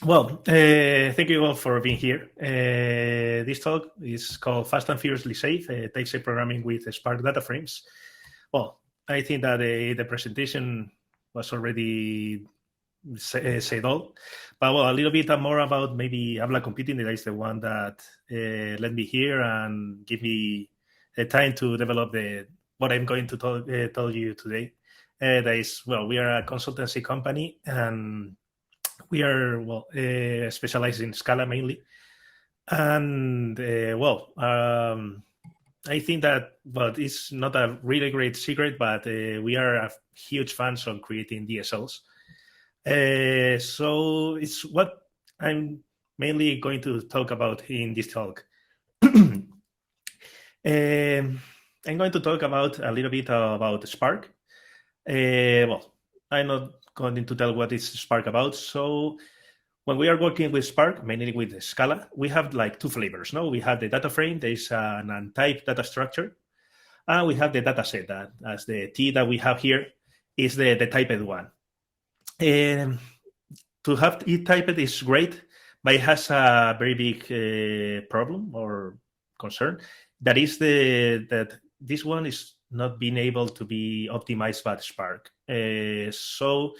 Well, thank you all for being here. This talk is called Fast and Furiously Safe, Type-safe Programming with Spark DataFrames. Well, I think that the presentation was already said all, but well, a little bit more about maybe Habla Computing. That is the one that led me here and give me time to develop what I'm going to tell you today. That is, well, we are a consultancy company and we are specialized in Scala mainly, and I think that it's not a really great secret, but we are huge fans on creating DSLs. So it's what I'm mainly going to talk about in this talk. I'm going to talk about a little bit about Spark. I'm not going to tell what is Spark about. So when we are working with Spark, mainly with Scala, we have like two flavors. No, we have the DataFrame. There is an untyped data structure, and we have the dataset. That as the T that we have here is the typed one. To have it typed is great, but it has a very big problem or concern. That is that this one is not being able to be optimized by Spark. So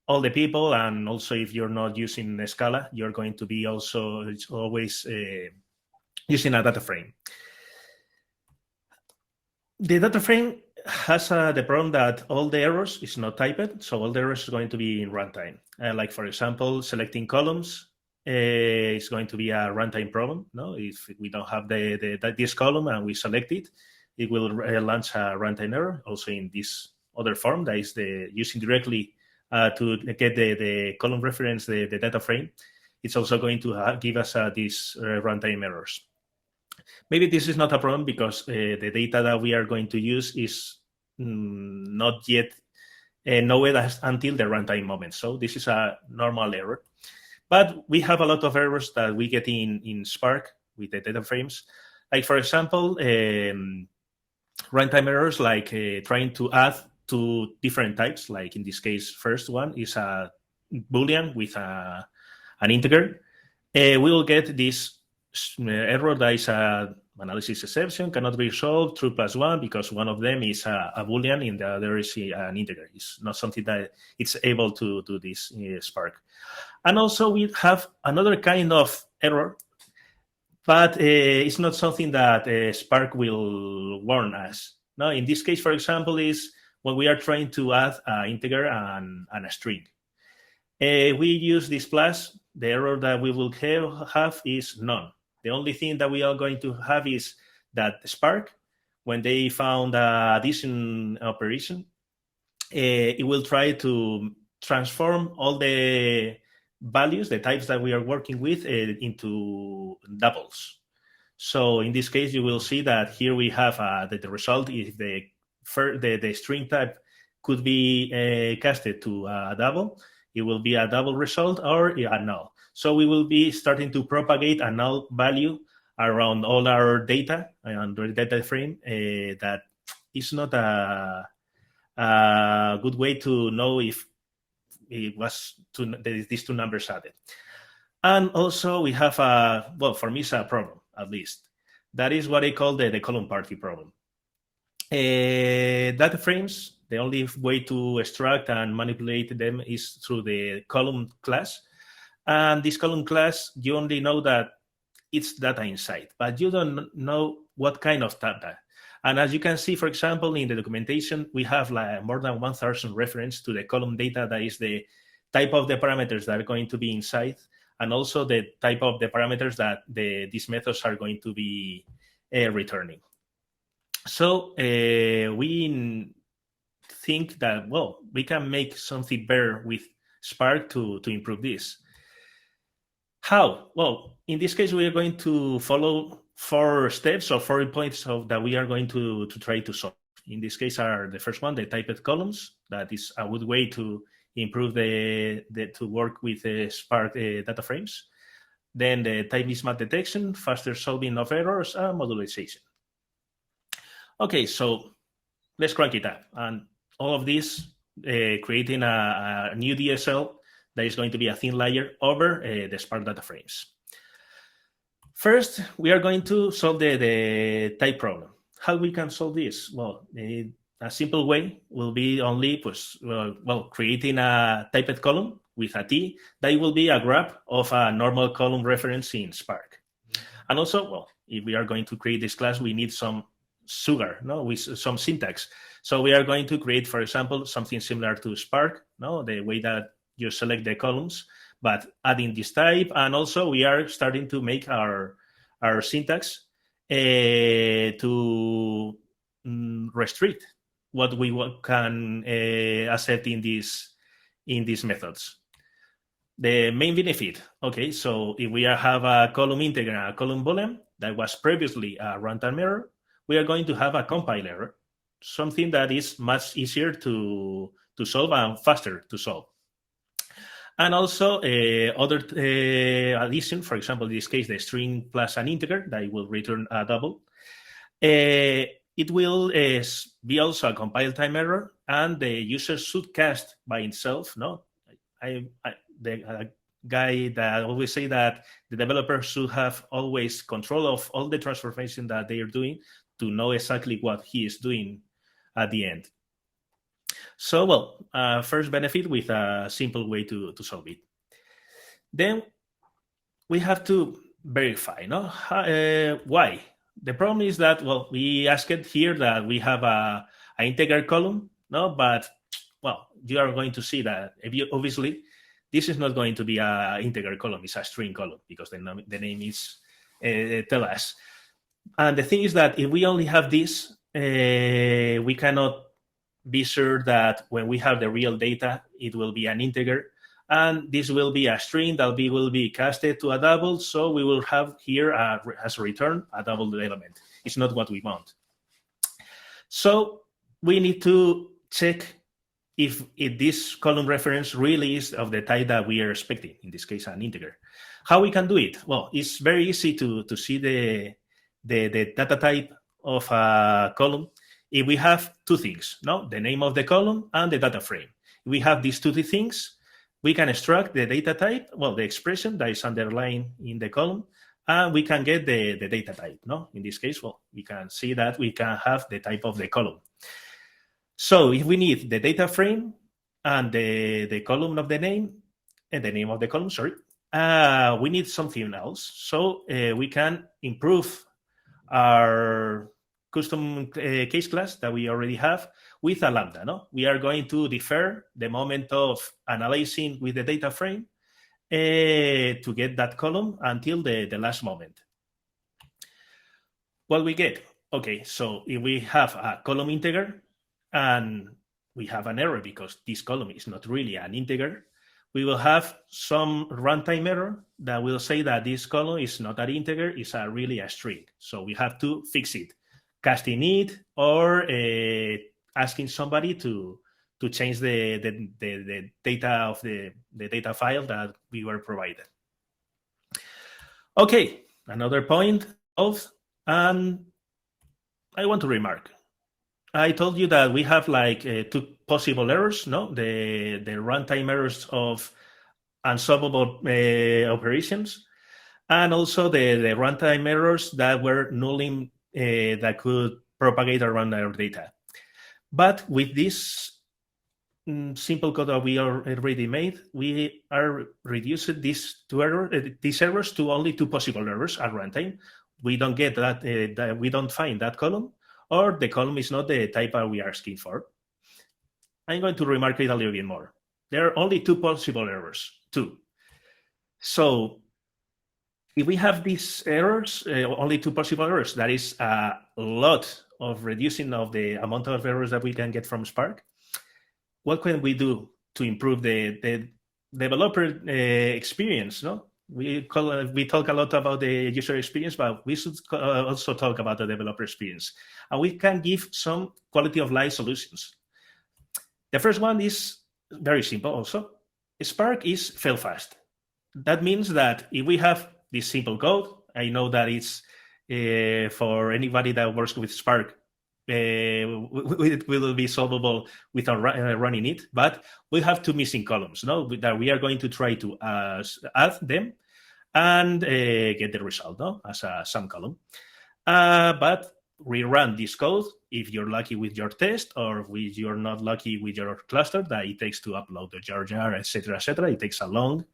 all the people, and also if you're not using Scala, you're going to be also always using a DataFrame. The DataFrame has the problem that all the errors is not typed, so all the errors are going to be in runtime. Like for example, selecting columns is going to be a runtime problem. No, if we don't have this column and we select it, it will launch a runtime error. Also in this other form, that is the using directly to get the column reference, the data frame, it's also going to give us these runtime errors. Maybe this is not a problem because the data that we are going to use is not yet known until the runtime moment. So this is a normal error. But we have a lot of errors that we get in Spark with the data frames. Like, for example, runtime errors like trying to add two different types. Like in this case, first one is a Boolean with an integer. We will get this error that is an analysis exception, cannot be resolved, true plus one, because one of them is a Boolean and the other is an integer. It's not something that it's able to do this Spark. And also we have another kind of error, but it's not something that Spark will warn us. No, in this case, for example, is when we are trying to add an integer and a string. We use this plus, the error that we will have is none. The only thing that we are going to have is that Spark, when they found addition operation, it will try to transform all the values, the types that we are working with, into doubles. So in this case, you will see that here we have that the result is the string type could be casted to a double. It will be a double result or a null. So we will be starting to propagate a null value around all our data and the data frame. That is not a good way to know if it was these two numbers added. And also we have for me it's a problem, at least. That is what I call the column party problem. Data frames, the only way to extract and manipulate them is through the column class. And this column class, you only know that it's data inside, but you don't know what kind of data. And as you can see, for example, in the documentation, we have like more than 1,000 reference to the column data. That is the type of the parameters that are going to be inside, and also the type of the parameters that these methods are going to be returning. So we think that, well, we can make something better with Spark to improve this. How? Well, in this case, we are going to follow 4 steps or 4 points that we are going to try to solve. In this case are the first one, the typed columns. That is a good way to improve to work with Spark data frames. Then the type mismatch detection, faster solving of errors, and modularization. Okay, so let's crank it up. And all of this, creating a new DSL There is going to be a thin layer over the Spark DataFrames. First, we are going to solve the type problem. How we can solve this? Well, a simple way will be only creating a typed column with a T that will be a grab of a normal column reference in Spark. And also, well, if we are going to create this class, we need some sugar, no, with some syntax. So we are going to create, for example, something similar to Spark, no, the way that you select the columns, but adding this type. And also we are starting to make our syntax to restrict what we can accept in these methods. The main benefit, okay, so if we have a column integer and a column boolean that was previously a runtime error, we are going to have a compile error, something that is much easier to solve and faster to solve. And also other addition, for example, in this case, the string plus an integer that will return a double. It will be also a compile time error, and the user should cast by itself. No, the guy that always say that the developer should have always control of all the transformation that they are doing to know exactly what he is doing at the end. So, well, first benefit with a simple way to solve it. Then we have to verify, no? Why? The problem is that, well, we asked here that we have an integer column, no? But, well, you are going to see that obviously this is not going to be an integer column, it's a string column because the name is tell us. And the thing is that if we only have this, we cannot be sure that when we have the real data, it will be an integer. And this will be a string that will be casted to a double. So we will have here as a return a double element. It's not what we want. So we need to check if this column reference really is of the type that we are expecting, in this case, an integer. How we can do it? Well, it's very easy to see the data type of a column if we have two things, no? The name of the column and the data frame. If we have these two things, we can extract the data type, well, the expression that is underlined in the column, and we can get the data type, no? In this case, well, we can see that we can have the type of the column. So if we need the data frame and the column of the name, and the name of the column, sorry, we need something else. So we can improve our custom case class that we already have with a lambda, no? We are going to defer the moment of analyzing with the data frame to get that column until the last moment. What we get? Okay, so if we have a column integer and we have an error because this column is not really an integer, we will have some runtime error that will say that this column is not an integer, it's really a string. So we have to fix it, casting it or asking somebody to change the data of the data file that we were provided. Okay, another point and I want to remark. I told you that we have like two possible errors, no? The runtime errors of unsolvable operations, and also the runtime errors that were nulling that could propagate around our data. But with this simple code that we already made, we are reducing these errors to only two possible errors at runtime. We don't get that we don't find that column, or the column is not the type we are asking for. I'm going to remark it a little bit more. There are only two possible errors, two. So if we have these errors, only two possible errors, that is a lot of reducing of the amount of errors that we can get from Spark. What can we do to improve the developer experience? No, we talk a lot about the user experience, but we should also talk about the developer experience. And we can give some quality of life solutions. The first one is very simple also. Spark is fail fast. That means that if we have this simple code, I know that it's for anybody that works with Spark, it will be solvable without running it, but we have two missing columns, no? That we are going to try to add them and get the result, no? As a sum column. But rerun this code if you're lucky with your test, or if you're not lucky with your cluster, that it takes to upload the jar, etc., etc. It takes a long,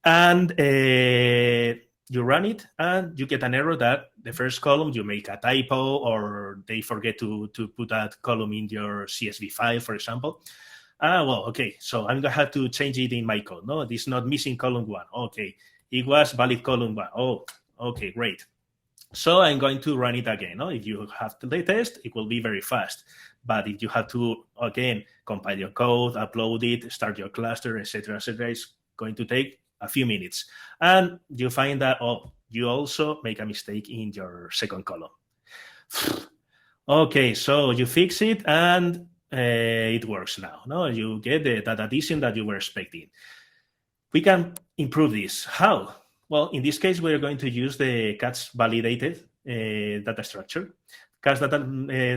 and you run it, and you get an error that the first column you make a typo, or they forget to put that column in your CSV file, for example. Well, okay, so I'm gonna have to change it in my code. No, this is not missing column 1. Okay, it was valid column 1. Oh, okay, great. So I'm going to run it again. No? If you have to test, it will be very fast. But if you have to, again, compile your code, upload it, start your cluster, etc., it's going to take a few minutes. And you find that, oh, you also make a mistake in your second column. Okay, so you fix it, and it works now. No, you get the data addition that you were expecting. We can improve this. How? Well, in this case, we're going to use the CATS validated data structure. CATS data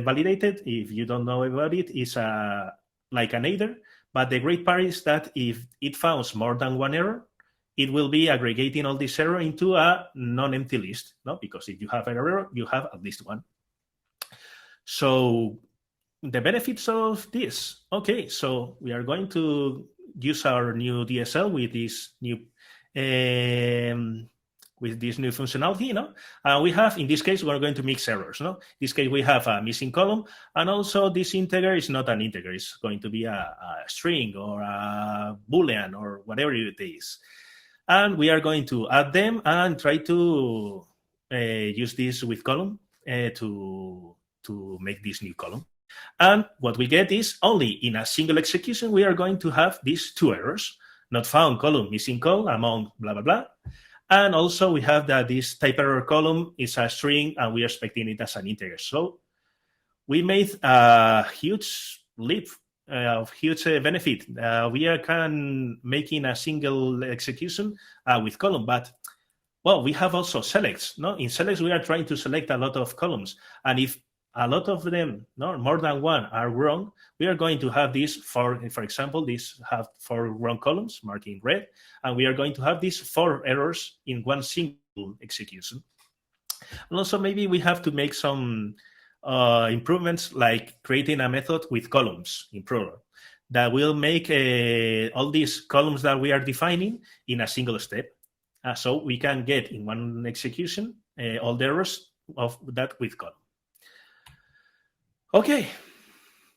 validated, if you don't know about it, is like an adder. But the great part is that if it finds more than one error, it will be aggregating all this error into a non-empty list. No? Because if you have an error, you have at least one. So the benefits of this. Okay, so we are going to use our new DSL with this new functionality, you know. We have, in this case, we're going to mix errors, no? In this case, we have a missing column, and also this integer is not an integer. It's going to be a string or a Boolean or whatever it is. And we are going to add them and try to use this with column to make this new column. And what we get is only in a single execution, we are going to have these two errors: not found column, missing column, among blah, blah, blah. And also we have that this type error column is a string, and we are expecting it as an integer. So we made a huge leap, of huge benefit. We are making a single execution with column, but well, we have also selects. No, in selects, we are trying to select a lot of columns. And if a lot of them, no, more than one, are wrong, we are going to have this for example, these have 4 wrong columns marked in red, and we are going to have these 4 errors in one single execution. And also maybe we have to make some improvements, like creating a method with columns in program that will make all these columns that we are defining in a single step. So we can get in one execution all the errors of that with column. Okay,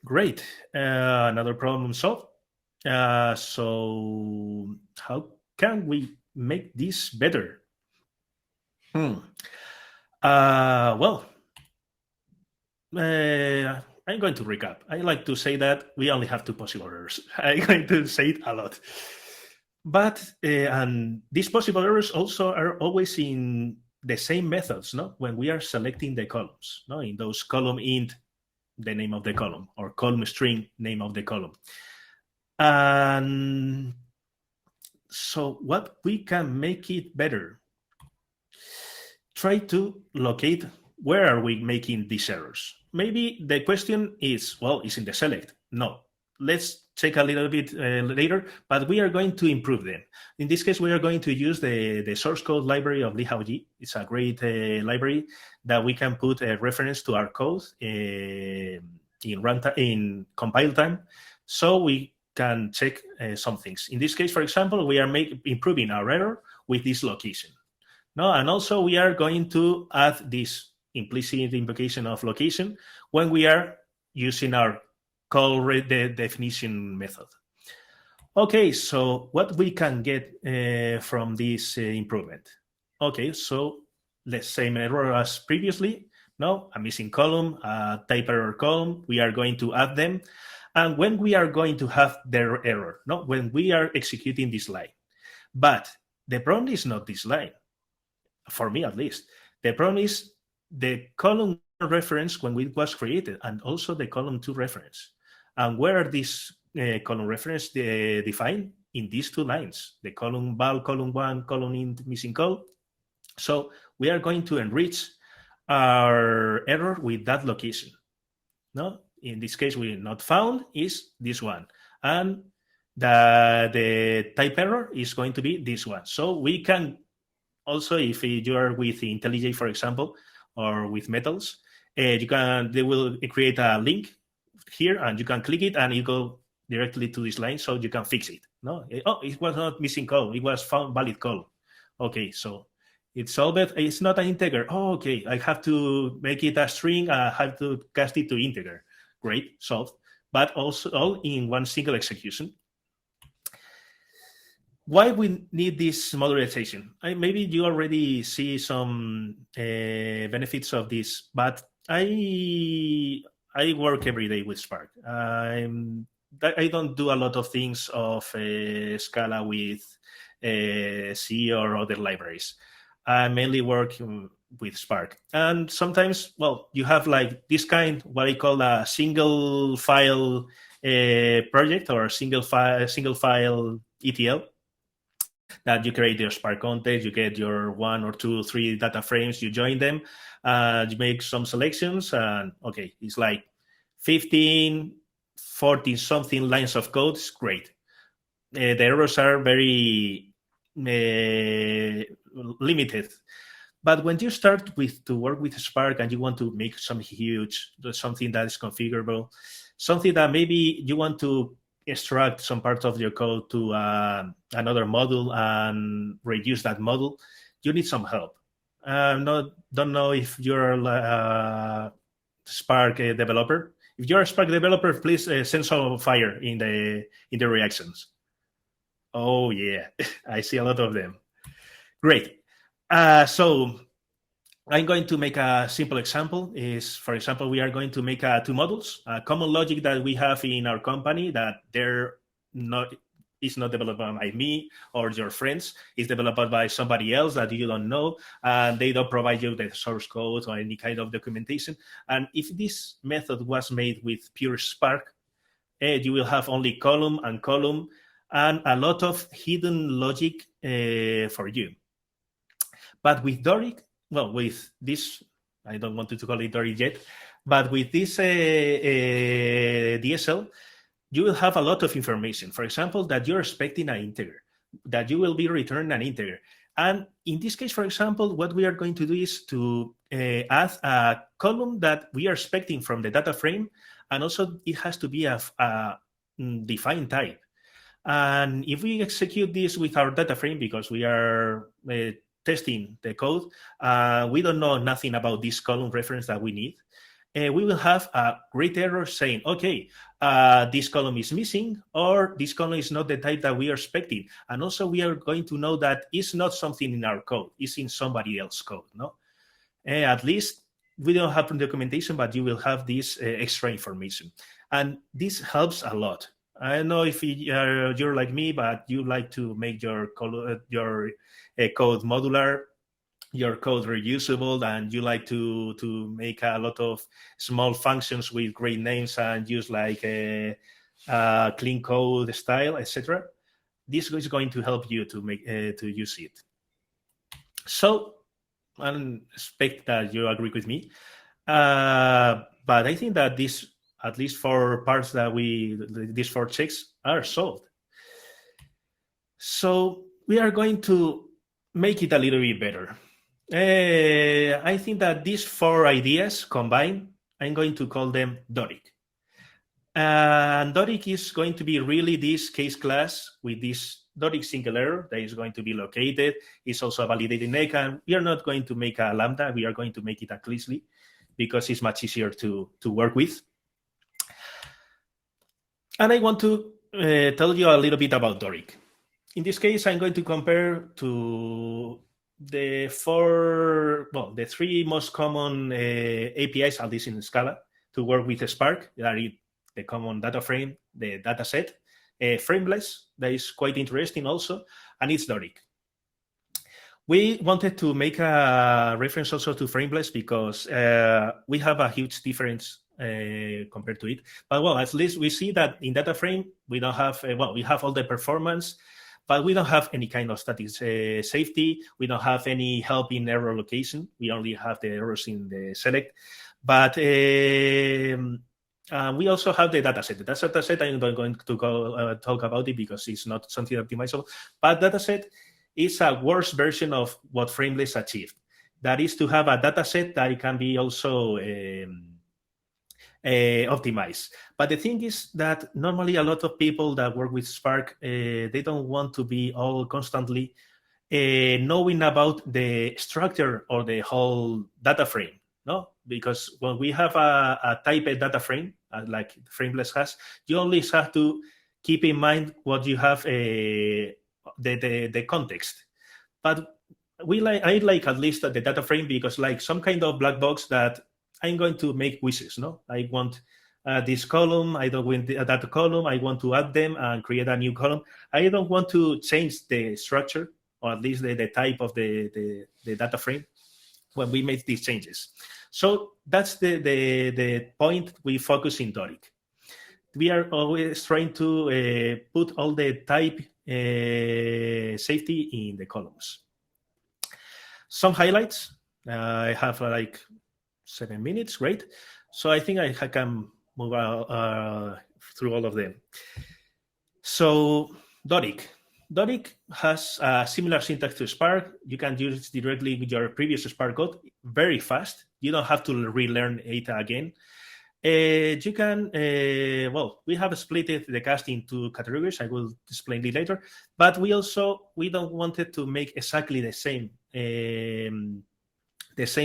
great. Another problem solved. So how can we make this better? Well, I'm going to recap. I like to say that we only have 2 possible errors. I'm going to say it a lot. But, and these possible errors also are always in the same methods, no? When we are selecting the columns, no? In those column int, the name of the column, or column string, name of the column. And so what we can make it better? Try to locate where are we making these errors. Maybe the question is, well, is in the select. No, let's check a little bit later, but we are going to improve them. In this case, we are going to use the source code library of LiHaoji. It's a great library that we can put a reference to our code in compile time, so we can check some things. In this case, for example, we are improving our error with this location. No, and also we are going to add this implicit invocation of location when we are using our call the definition method. Okay, so what we can get from this improvement? Okay, so the same error as previously. No, a missing column, a type error column. We are going to add them. And when we are going to have their error, no, when we are executing this line. But the problem is not this line, for me at least. The problem is the column reference when it was created, and also the column 2 reference. And where are these column reference defined? In these 2 lines, the column val, column 1, column int, missing column. So we are going to enrich our error with that location. No, in this case, we not found is this one, and the type error is going to be this one. So we can also, if you are with IntelliJ, for example, or with metals, they will create a link here, and you can click it, and it go directly to this line, so you can fix it. No, oh, it was not missing column; it was found valid column. Okay, so it's solved. It's not an integer. Oh, okay, I have to make it a string. I have to cast it to integer. Great, solved. But also all in one single execution. Why we need this modularization? Maybe you already see some benefits of this, but I work every day with Spark. I don't do a lot of things of Scala with C or other libraries. I mainly work with Spark. And sometimes, well, you have like this kind, what I call a single file project or single file ETL, that you create your Spark context, you get your 1 or 2, 3 data frames, you join them, you make some selections, and okay, it's like 15, 40 something lines of code. It's great. The errors are very limited. But when you start to work with Spark and you want to make something that is configurable, something that maybe you want to extract some part of your code to another module and reduce that module, you need some help. Don't know if you're a Spark developer. If you're a Spark developer, please send some fire in the reactions. Oh yeah, I see a lot of them. Great. So I'm going to make a simple example. For example, we are going to make 2 modules. A common logic that we have in our company that is not developed by me or your friends. It's developed by somebody else that you don't know, and they don't provide you the source code or any kind of documentation. And if this method was made with pure Spark, you will have only column and a lot of hidden logic for you. But with Doric, well, with this, I don't want to call it Doric yet, but with this DSL, you will have a lot of information. For example, that you're expecting an integer, that you will be returning an integer. And in this case, for example, what we are going to do is to add a column that we are expecting from the data frame, and also it has to be a defined type. And if we execute this with our data frame, because we are testing the code, we don't know nothing about this column reference that we need. We will have a great error saying, okay, this column is missing, or this column is not the type that we are expecting. And also we are going to know that it's not something in our code, it's in somebody else's code. No, at least we don't have documentation, but you will have this extra information. And this helps a lot. I don't know if you're like me, but you like to make your code modular, your code reusable, and you like to make a lot of small functions with great names and use like a clean code style, etc. This is going to help you to make to use it. So I expect that you agree with me, but I think that this, at least for parts that these 4 checks are solved. So we are going to make it a little bit better. I think that these 4 ideas combined, I'm going to call them Doric. And Doric is going to be really this case class with this Doric single error that is going to be located. It's also a validated neck, and we are not going to make a lambda. We are going to make it a Clissley because it's much easier to work with. And I want to tell you a little bit about Doric. In this case, I'm going to compare to the 3 most common APIs, at least in Scala, to work with Spark. That is the common data frame, the dataset, frameless, that is quite interesting also, and it's Doric. We wanted to make a reference also to frameless because we have a huge difference compared to it. But well, at least we see that in DataFrame, we don't have, we have all the performance, but we don't have any kind of static safety. We don't have any help in error location. We only have the errors in the select. But We also have the dataset. The dataset, I'm not going to talk about it because it's not something optimizable. But dataset is a worse version of what Frameless achieved. That is to have a dataset that can be also optimized. But the thing is that normally a lot of people that work with Spark, they don't want to be all constantly knowing about the structure or the whole data frame. No, because when we have a type A data frame, like Frameless has, you only have to keep in mind what you have, the context. But I like at least the data frame because like some kind of black box that I'm going to make wishes. No, I want this column. I don't want that column. I want to add them and create a new column. I don't want to change the structure or at least the type of the data frame when we make these changes. So that's the point we focus in Doric. We are always trying to put all the type safety in the columns. Some highlights. I have like 7 minutes, great. So I think I can move through all of them. So Doric. Doric has a similar syntax to Spark. You can use it directly with your previous Spark code, very fast. You don't have to relearn it again. You can, we have split the cast into categories. I will explain it later. But we don't want it to make exactly the same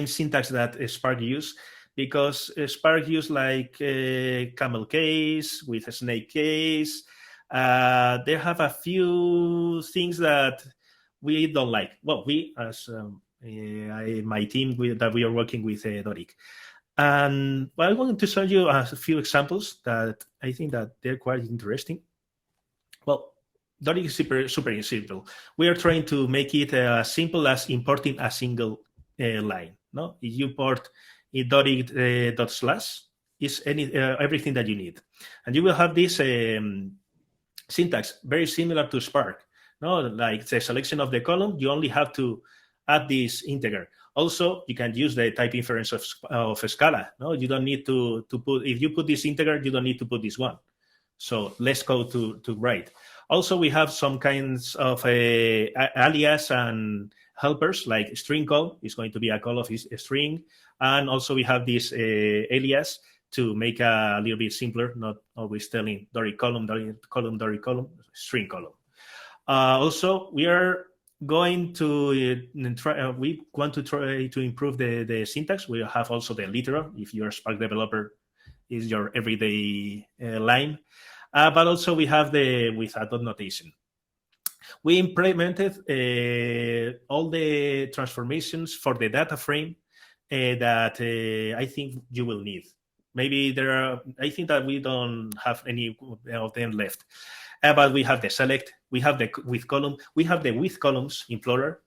syntax that Spark use, because Spark use like camel case with a snake case. They have a few things that we don't like. Well, we as my team that we are working with Doric. And I wanted to show you a few examples that I think that they're quite interesting. Well, Doric is super simple. We are trying to make it as simple as importing a single line. No, if you port in Doric dot slash is everything that you need, and you will have this syntax very similar to Spark. No, like the selection of the column, you only have to add this integer. Also, you can use the type inference of Scala. No, you don't need to put, if you put this integer, you don't need to put this one. So less code to write. Also, we have some kinds of alias and helpers, like string call is going to be a call of a string. And also we have this alias to make a little bit simpler, not always telling Doric column, Doric column, string column. Also, we are going to we want to try to improve the syntax. We have also the literal, if you're a Spark developer, is your everyday line. But also we have the with a dot notation. We implemented all the transformations for the data frame that I think you will need. Maybe I think that we don't have any of them left. But we have the select, we have the with column, we have the with columns in Explorer.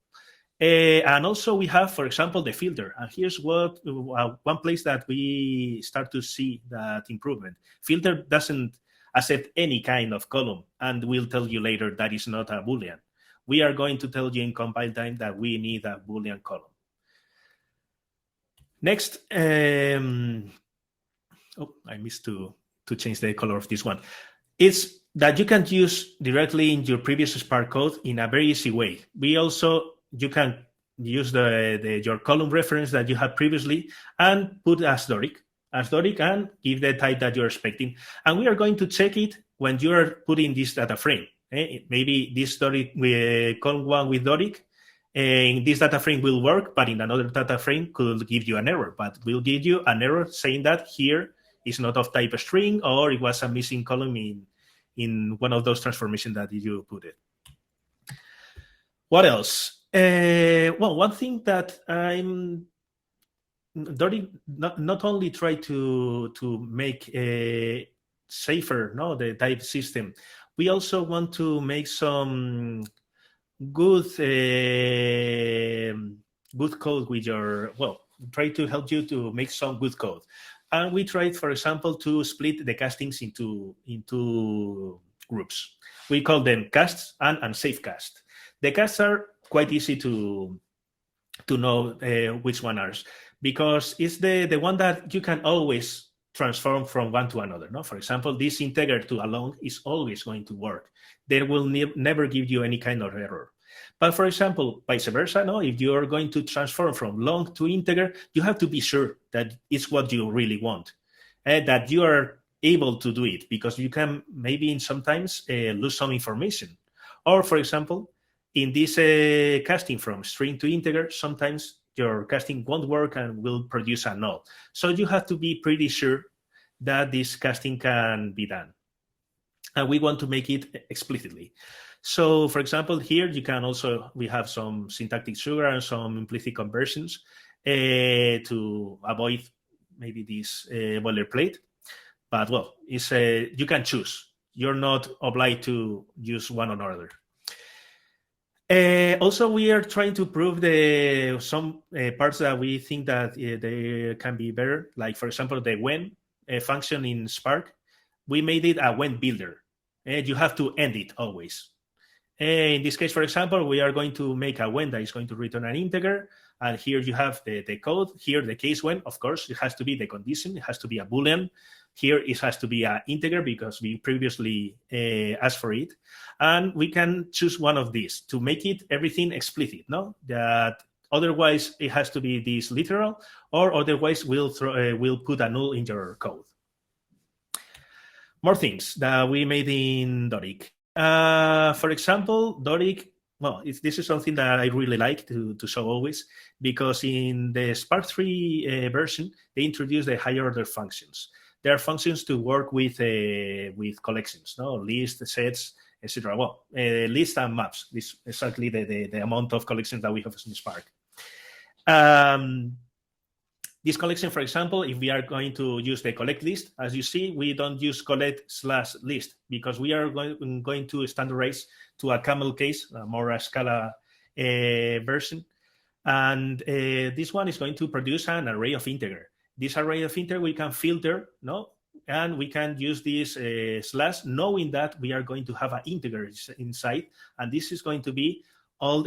And also we have, for example, the filter. And here's one place that we start to see that improvement. Filter doesn't accept any kind of column, and we'll tell you later that is not a Boolean. We are going to tell you in compile time that we need a Boolean column. Next, I missed to change the color of this one. It's that you can use directly in your previous Spark code in a very easy way. You can use your column reference that you had previously and put as Doric and give the type that you're expecting. And we are going to check it when you are putting this data frame. Maybe this Doric column one with Doric, and this data frame will work, but in another data frame could give you an error. But will give you an error saying that here is not of type string, or it was a missing column in one of those transformations that you put it. What else? Well, one thing that I'm Doric not only try to make a safer, the type system, we also want to make some good code with try to help you to make some good code. And we tried, for example, to split the castings into groups. We call them casts and unsafe cast. The casts are quite easy to know which one are, because it's the one that you can always transform from one to another. No, for example, this integer to a long is always going to work. They will never give you any kind of error. But for example, vice versa, no, if you are going to transform from long to integer, you have to be sure that it's what you really want, that you are able to do it, because you can maybe sometimes lose some information. Or for example, in this casting from string to integer, sometimes your casting won't work and will produce a null. So you have to be pretty sure that this casting can be done. And we want to make it explicitly. So for example, here you can also, we have some syntactic sugar and some implicit conversions to avoid maybe this boilerplate. But well, it's you can choose. You're not obliged to use one or another. Also, we are trying to prove some parts that we think that they can be better. Like, for example, the when function in Spark, we made it a when builder. You have to end it always. In this case, for example, we are going to make a when that is going to return an integer. And here you have the code. Here, the case when, of course, it has to be the condition. It has to be a Boolean. Here, it has to be an integer because we previously asked for it. And we can choose one of these to make it everything explicit, no? That otherwise, it has to be this literal, or otherwise, we'll put a null in your code. More things that we made in Doric. For example, Doric, well, this is something that I really like to show always, because in the Spark 3 version, they introduced the higher order functions. There are functions to work with collections, no, lists, sets, etc. Well, lists and maps. This is exactly the amount of collections that we have in Spark. This collection, for example, if we are going to use the collect list, as you see, we don't use collect/list because we are going to standardize to a camel case, more a Scala version. And this one is going to produce an array of integer. This array of integer we can filter, no? And we can use this slash, knowing that we are going to have an integer inside. And this is going to be all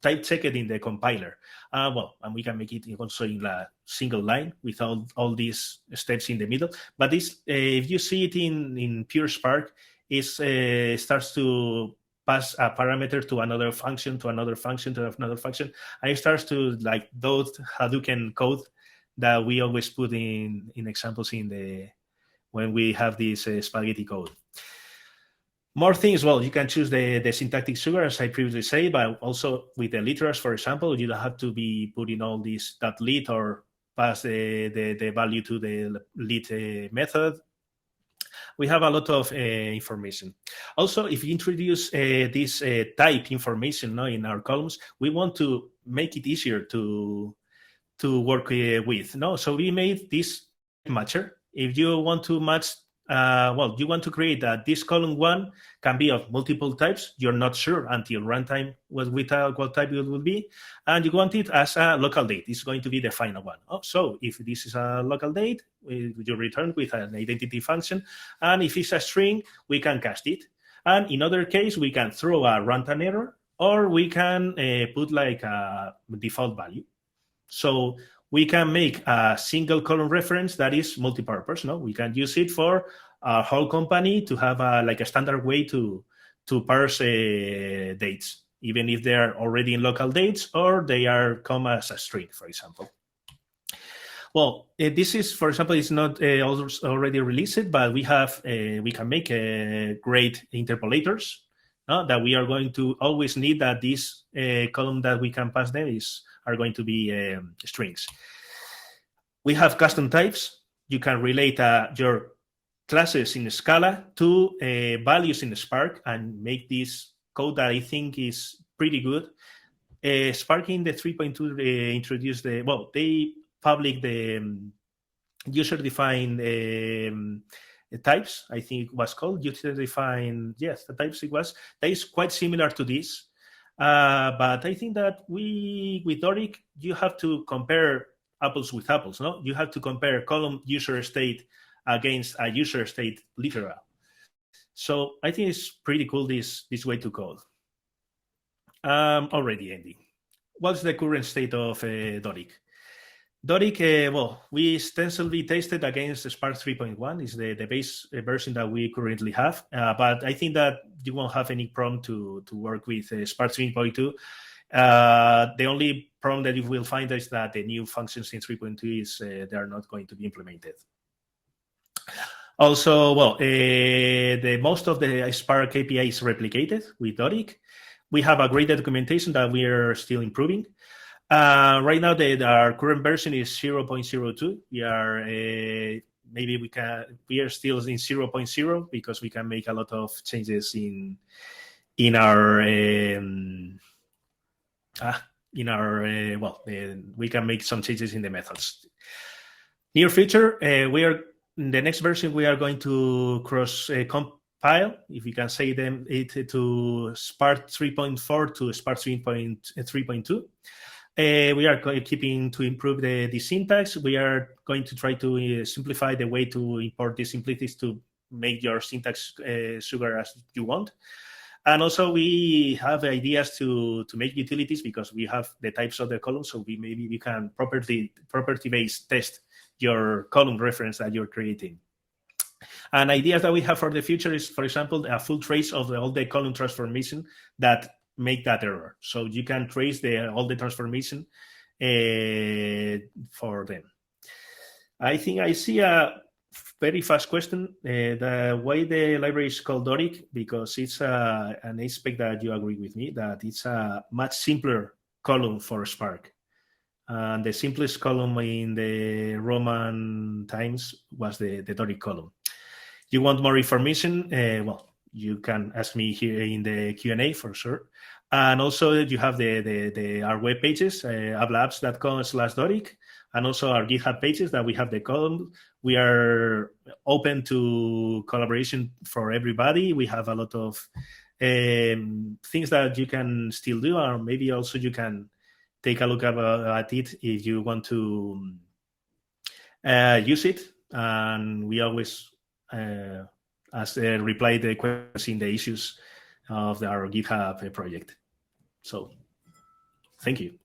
type checked in the compiler. Well, and we can make it also in a single line without all these steps in the middle. But this, if you see it in pure Spark, it starts to pass a parameter to another function, to another function, to another function, and it starts to like those Hadouken code that we always put in examples when we have this spaghetti code. More things, well, you can choose the syntactic sugar, as I previously said, but also with the literals, for example, you don't have to be putting all this .lit or pass the value to the lit method. We have a lot of information. Also, if you introduce this type information in our columns, we want to make it easier to work with. So we made this matcher. If you want to match, you want to create that this column 1 can be of multiple types. You're not sure until runtime what type it will be. And you want it as a local date. It's going to be the final one. So if this is a local date, you return with an identity function. And if it's a string, we can cast it. And in other case, we can throw a runtime error, or we can put like a default value. So we can make a single column reference that is multi-purpose. We can use it for a whole company to have a standard way to parse dates, even if they are already in local dates or they are come as a string, for example. Well, this is, for example, it's not already released, but we can make great interpolators that we are going to always need that this column that we can pass them are going to be strings. We have custom types. You can relate your classes in Scala to values in Spark and make this code that I think is pretty good. Spark in the 3.2 introduced they public the user-defined types, I think it was called user-defined, yes, the types it was. That is quite similar to this. But I think that with Doric, you have to compare apples with apples, no? You have to compare column user state against a user state literal. So I think it's pretty cool, this way to code. Already ending. What's the current state of Doric? Doric, well, we extensively tested against Spark 3.1. Is the base version that we currently have. But I think that you won't have any problem to work with Spark 3.2. The only problem that you will find is that the new functions in 3.2 is they are not going to be implemented. Also, well, the most of the Spark API is replicated with Doric. We have a great documentation that we are still improving. Right now, our current version is 0.02. We are we are still in 0.0 because we can make a lot of changes in our we can make some changes in the methods. Near future, in the next version we are going to cross compile, if you can say it to Spark 3.4 to Spark 3.2. We are keeping to improve the syntax. We are going to try to simplify the way to import the simplicities to make your syntax sugar as you want. And also we have ideas to make utilities because we have the types of the columns. So we can property-based test your column reference that you're creating. And ideas that we have for the future is, for example, a full trace of all the column transformation that make that error. So you can trace all the transformation for them. I think I see a very fast question. The way the library is called Doric, because it's an aspect that you agree with me, that it's a much simpler column for Spark. And the simplest column in the Roman times was the Doric column. You want more information? Well, you can ask me here in the Q&A for sure. And also you have our web pages, ablabs.com/Doric, and also our GitHub pages that we have the column. We are open to collaboration for everybody. We have a lot of things that you can still do, or maybe also you can take a look at it if you want to use it. And we always reply the questions in the issues of our GitHub project. So, thank you.